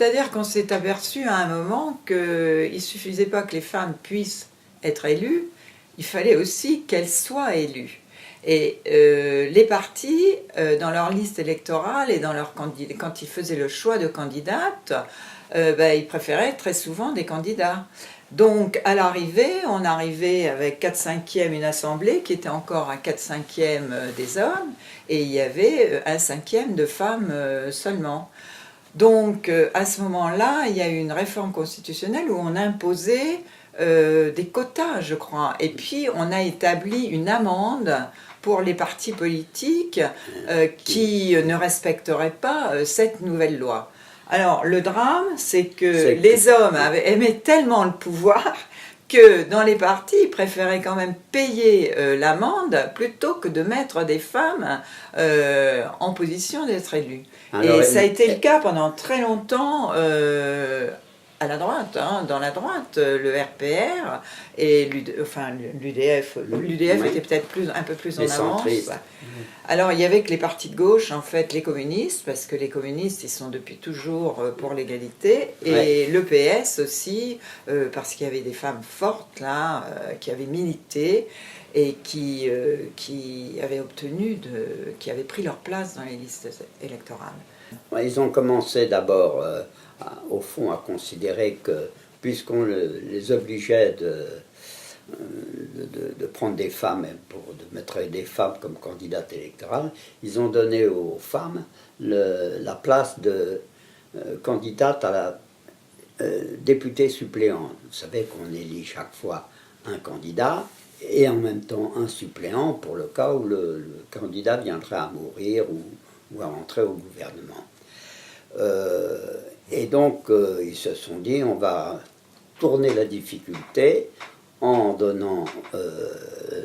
C'est-à-dire qu'on s'est aperçu à un moment qu'il ne suffisait pas que les femmes puissent être élues, il fallait aussi qu'elles soient élues. Et les partis, dans leur liste électorale et dans quand ils faisaient le choix de candidates, ils préféraient très souvent des candidats. Donc à l'arrivée, on arrivait avec 4/5e une assemblée qui était encore à 4/5e des hommes, et il y avait 1/5e de femmes seulement. Donc à ce moment-là, il y a eu une réforme constitutionnelle où on imposait des quotas, je crois. Et puis on a établi une amende pour les partis politiques qui ne respecteraient pas cette nouvelle loi. Alors le drame, c'est que les hommes aimaient tellement le pouvoir que dans les partis, ils préféraient quand même payer l'amende plutôt que de mettre des femmes en position d'être élues. Alors, et ça a été le cas pendant très longtemps à la droite, dans la droite, le RPR et l'UDF. L'UDF était peut-être un peu plus en avance. Alors il y avait que les partis de gauche, en fait, les communistes, parce que les communistes, ils sont depuis toujours pour l'égalité, et le PS aussi, parce qu'il y avait des femmes fortes là, qui avaient milité et qui avaient qui avaient pris leur place dans les listes électorales. Ils ont commencé d'abord, au fond, à considérer que, puisqu'on les obligeait de prendre des femmes, de mettre des femmes comme candidates électorales, ils ont donné aux femmes la place de candidate à la députée suppléante. Vous savez qu'on élit chaque fois un candidat et en même temps un suppléant pour le cas où le candidat viendrait à mourir ou à entrer au gouvernement. Et donc ils se sont dit, on va tourner la difficulté en donnant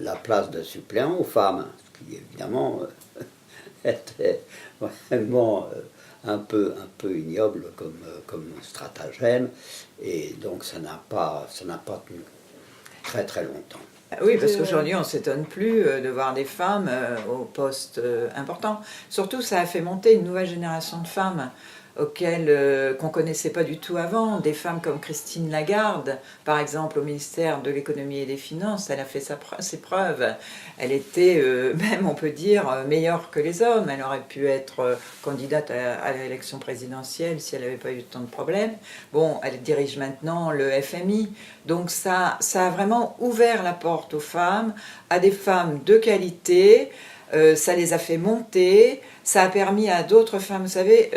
la place de suppléant aux femmes, ce qui évidemment était vraiment un peu ignoble comme stratagème, et donc ça n'a pas tenu très longtemps. Oui, parce qu'aujourd'hui, on ne s'étonne plus de voir des femmes au poste important. Surtout, ça a fait monter une nouvelle génération de femmes qu'on ne connaissait pas du tout avant. Des femmes comme Christine Lagarde, par exemple, au ministère de l'économie et des finances, elle a fait ses preuves. Elle était, même on peut dire, meilleure que les hommes. Elle aurait pu être candidate à l'élection présidentielle si elle n'avait pas eu tant de problèmes. Bon, elle dirige maintenant le FMI. Donc ça a vraiment ouvert la porte aux femmes, à des femmes de qualité. Ça les a fait monter, ça a permis à d'autres femmes, vous savez,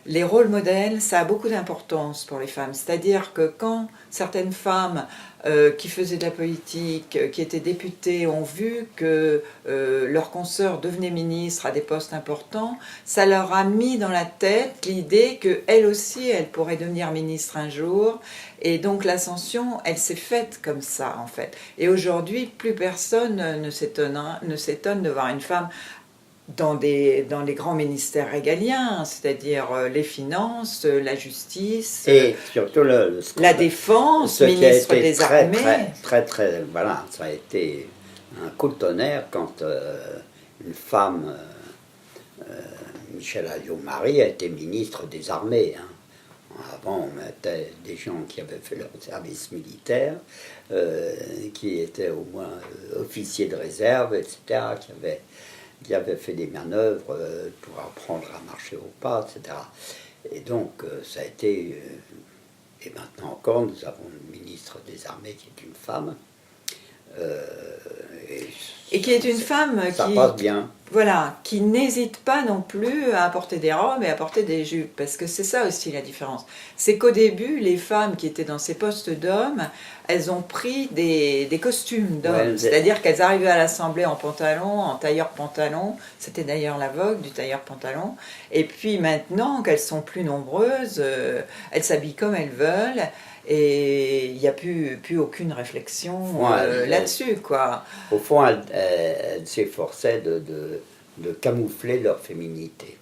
les rôles modèles, ça a beaucoup d'importance pour les femmes. C'est-à-dire que quand certaines femmes qui faisaient de la politique, qui étaient députées, ont vu que leurs consoeurs devenaient ministres à des postes importants, ça leur a mis dans la tête l'idée qu'elles aussi, elles pourraient devenir ministres un jour. Et donc l'ascension, elle s'est faite comme ça, en fait. Et aujourd'hui, plus personne ne s'étonne de voir une femme dans les grands ministères régaliens, c'est-à-dire les finances, la justice, et surtout la défense, ministre des armées. Voilà, ça a été un coup de tonnerre quand une femme, Michèle Alliot-Marie, a été ministre des armées. Avant, on mettait des gens qui avaient fait leur service militaire, qui étaient au moins officiers de réserve, etc., qui avaient fait des manœuvres pour apprendre à marcher au pas, etc. Et donc, ça a été... et maintenant encore, nous avons une ministre des Armées qui est une femme. Et qui est une femme ça passe bien. Voilà, qui n'hésite pas non plus à porter des robes et à porter des jupes, parce que c'est ça aussi la différence. C'est qu'au début, les femmes qui étaient dans ces postes d'hommes, elles ont pris des costumes d'hommes, c'est-à-dire qu'elles arrivaient à l'Assemblée en pantalon, en tailleur-pantalon, c'était d'ailleurs la vogue du tailleur-pantalon, et puis maintenant qu'elles sont plus nombreuses, elles s'habillent comme elles veulent, et il n'y a plus aucune réflexion là-dessus, quoi. Au fond, elles s'efforçaient de camoufler leur féminité.